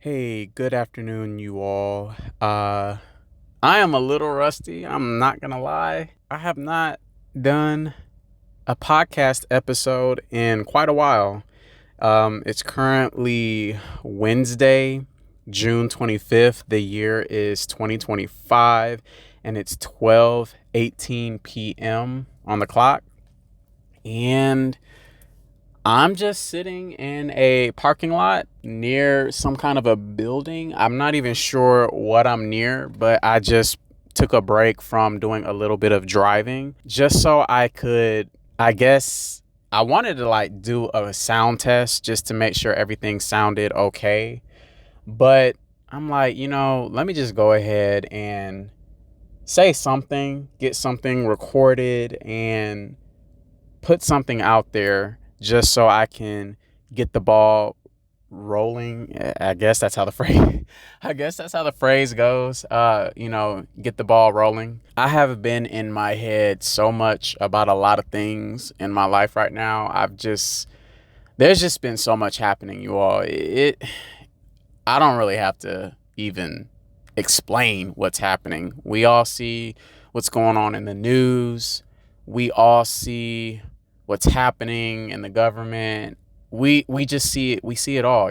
Hey, good afternoon, you all. I am a little rusty. I'm not gonna lie. I have not done a podcast episode in quite a while. It's currently Wednesday, June 25th. The year is 2025, and it's 12:18 p.m. on the clock. And I'm just sitting in a parking lot near some kind of a building. I'm not even sure what I'm near, but I just took a break from doing a little bit of driving just so I could, I guess, I wanted to like do a sound test just to make sure everything sounded okay. But I'm like, let me just go ahead and say something, get something recorded, and put something out there just so I can get the ball rolling. I guess that's how the phrase I guess that's how the phrase goes. Get the ball rolling. I have been in my head so much about a lot of things in my life right now. There's just been so much happening, you all. I don't really have to even explain what's happening. We all see what's going on in the news. We all see what's happening in the government. We just see it. We see it all.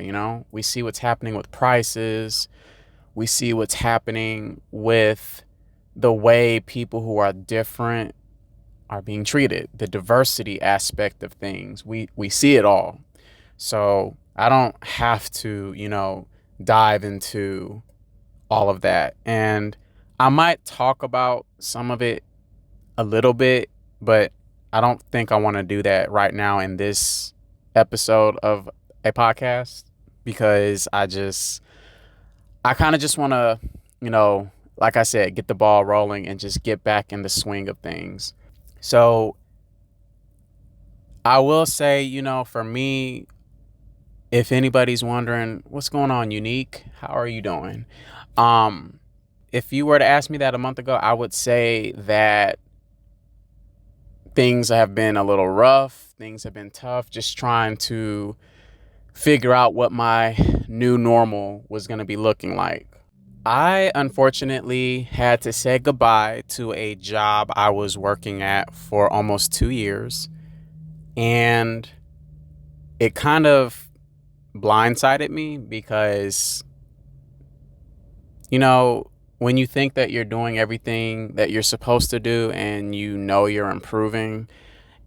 We see what's happening with prices. We see what's happening with the way people who are different are being treated, the diversity aspect of things. We see it all. So I don't have to, dive into all of that. And I might talk about some of it a little bit, but I don't think I want to do that right now in this episode of a podcast because I kind of just want to, like I said, get the ball rolling and just get back in the swing of things. So I will say, for me, if anybody's wondering what's going on, Unique, how are you doing? Um, if you were to ask me that a month ago, I would say that things have been a little rough. Things have been tough. Just trying to figure out what my new normal was going to be looking like. I unfortunately had to say goodbye to a job I was working at for almost 2 years. And it kind of blindsided me because, you know, when you think that you're doing everything that you're supposed to do and you're improving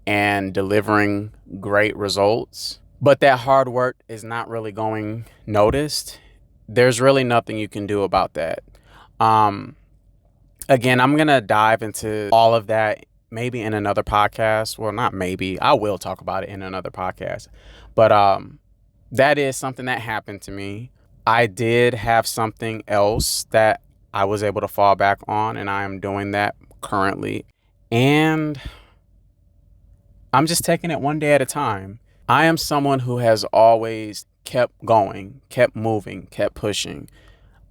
and delivering great results, but that hard work is not really going noticed, there's really nothing you can do about that. Um, Again, I'm going to dive into all of that maybe in another podcast. Well, not maybe. I will talk about it in another podcast. But that is something that happened to me. I did have something else that I was able to fall back on, and I am doing that currently. And I'm just taking it one day at a time. I am someone who has always kept going, kept moving, kept pushing.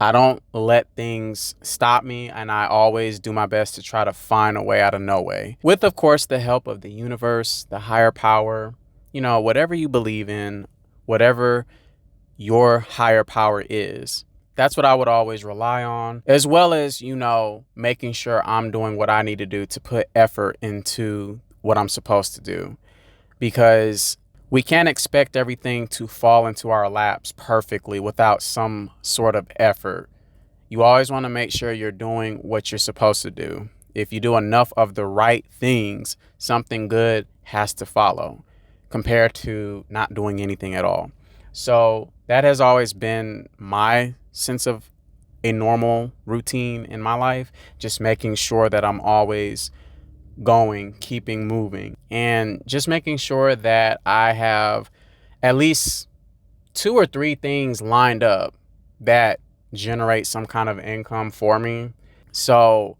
I don't let things stop me, and I always do my best to try to find a way out of no way. With, of course, the help of the universe, the higher power, whatever you believe in, whatever your higher power is. That's what I would always rely on, as well as, making sure I'm doing what I need to do to put effort into what I'm supposed to do. Because we can't expect everything to fall into our laps perfectly without some sort of effort. You always want to make sure you're doing what you're supposed to do. If you do enough of the right things, something good has to follow compared to not doing anything at all. So that has always been my sense of a normal routine in my life, just making sure that I'm always going, keeping moving, and just making sure that I have at least two or three things lined up that generate some kind of income for me. So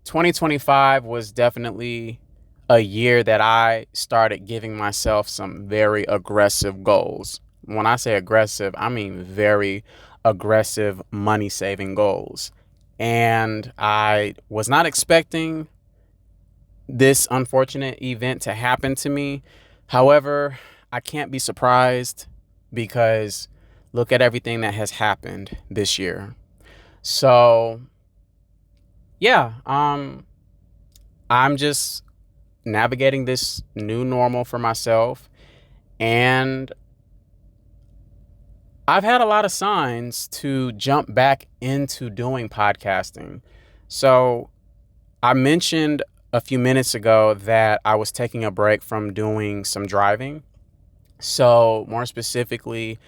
2025 was definitely a year that I started giving myself some very aggressive goals. When I say aggressive, I mean very aggressive money saving goals. And I was not expecting this unfortunate event to happen to me. However, I can't be surprised because look at everything that has happened this year. So, yeah, I'm just navigating this new normal for myself, and I've had a lot of signs to jump back into doing podcasting. So, I mentioned a few minutes ago that I was taking a break from doing some driving. So, more specifically,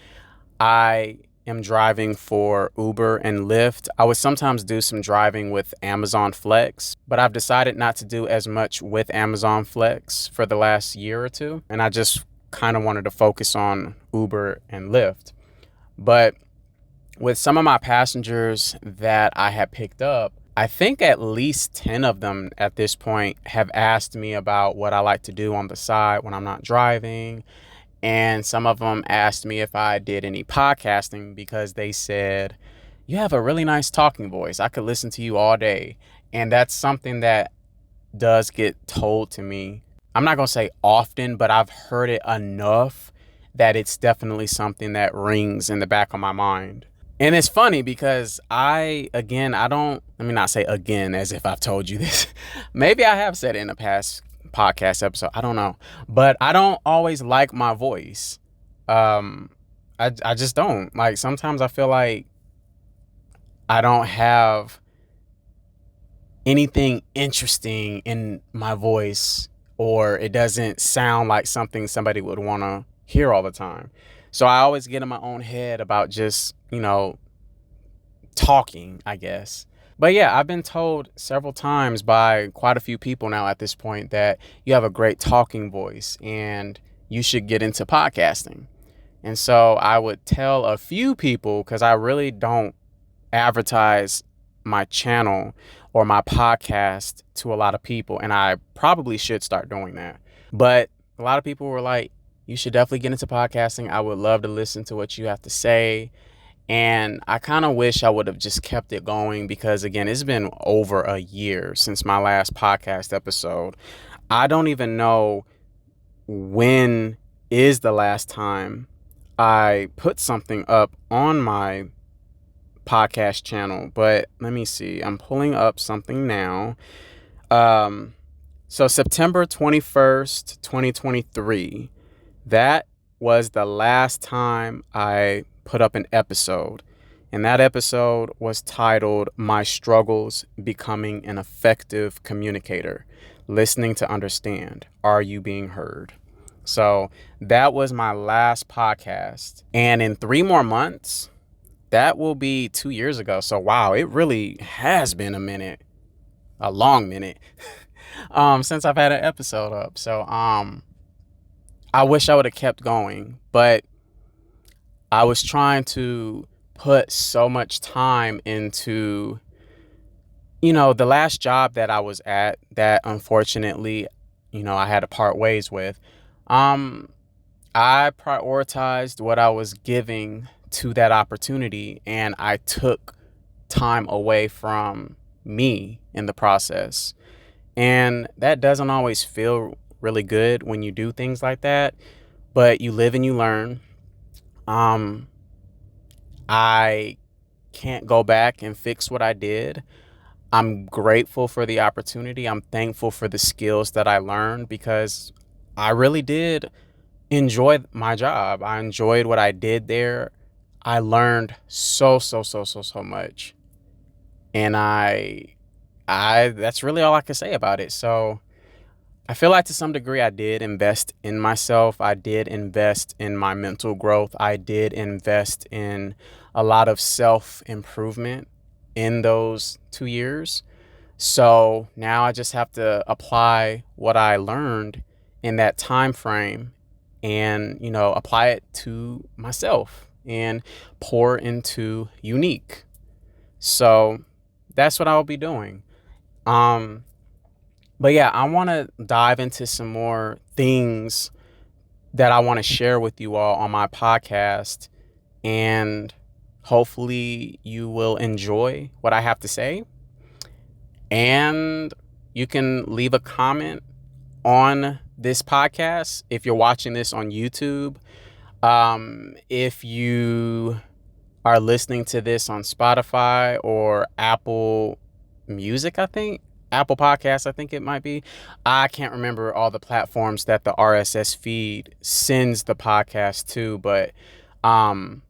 I am driving for Uber and Lyft. I would sometimes do some driving with Amazon Flex, but I've decided not to do as much with Amazon Flex for the last year or two. And I just kind of wanted to focus on Uber and Lyft. But with some of my passengers that I had picked up, I think at least 10 of them at this point have asked me about what I like to do on the side when I'm not driving. And some of them asked me if I did any podcasting because they said, "You have a really nice talking voice. I could listen to you all day." And that's something that does get told to me. I'm not going to say often, but I've heard it enough that it's definitely something that rings in the back of my mind. And it's funny because let me not say again as if I've told you this. Maybe I have said it in a past podcast episode. I don't know. But I don't always like my voice. I just don't. Like, sometimes I feel like I don't have anything interesting in my voice, or it doesn't sound like something somebody would want to hear all the time. So I always get in my own head about just, talking, I guess. But yeah, I've been told several times by quite a few people now at this point that you have a great talking voice and you should get into podcasting. And so I would tell a few people, because I really don't advertise my channel or my podcast to a lot of people, and I probably should start doing that. But a lot of people were like, "You should definitely get into podcasting. I would love to listen to what you have to say." And I kind of wish I would have just kept it going because, again, it's been over a year since my last podcast episode. I don't even know when is the last time I put something up on my podcast channel, but let me see. I'm pulling up something now. So September 21st, 2023, that was the last time I put up an episode. And that episode was titled "My Struggles Becoming an Effective Communicator. Listening to Understand. Are You Being Heard?" So that was my last podcast. And in 3 more months, that will be 2 years ago. So wow, it really has been a minute, a long minute, since I've had an episode up. So I wish I would have kept going, but I was trying to put so much time into, the last job that I was at that unfortunately, I had to part ways with. I prioritized what I was giving to that opportunity, and I took time away from me in the process. And that doesn't always feel really good when you do things like that, but you live and you learn. I can't go back and fix what I did. I'm grateful for the opportunity. I'm thankful for the skills that I learned because I really did enjoy my job. I enjoyed what I did there. I learned so much. And I that's really all I can say about it. So I feel like to some degree I did invest in myself. I did invest in my mental growth. I did invest in a lot of self-improvement in those 2 years. So now I just have to apply what I learned in that time frame and, apply it to myself and pour into Unique. So that's what I'll be doing. But yeah, I want to dive into some more things that I want to share with you all on my podcast, and hopefully you will enjoy what I have to say. And you can leave a comment on this podcast if you're watching this on YouTube. If you are listening to this on Spotify or Apple Music, I think, Apple Podcasts, I think it might be. I can't remember all the platforms that the RSS feed sends the podcast to, but um,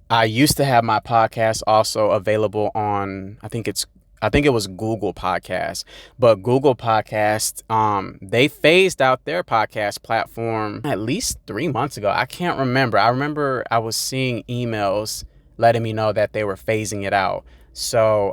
I used to have my podcast also available on, I think it was Google Podcasts, but Google Podcasts, they phased out their podcast platform at least 3 months ago. I can't remember. I remember I was seeing emails letting me know that they were phasing it out. So,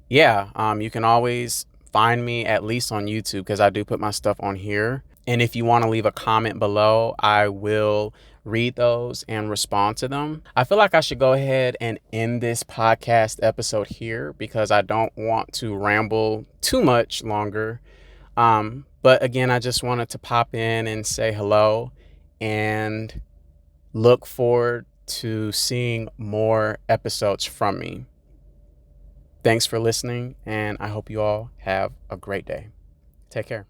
yeah, you can always find me at least on YouTube because I do put my stuff on here. And if you want to leave a comment below, I will read those and respond to them. I feel like I should go ahead and end this podcast episode here because I don't want to ramble too much longer. But again, I just wanted to pop in and say hello and look forward to seeing more episodes from me. Thanks for listening, and I hope you all have a great day. Take care.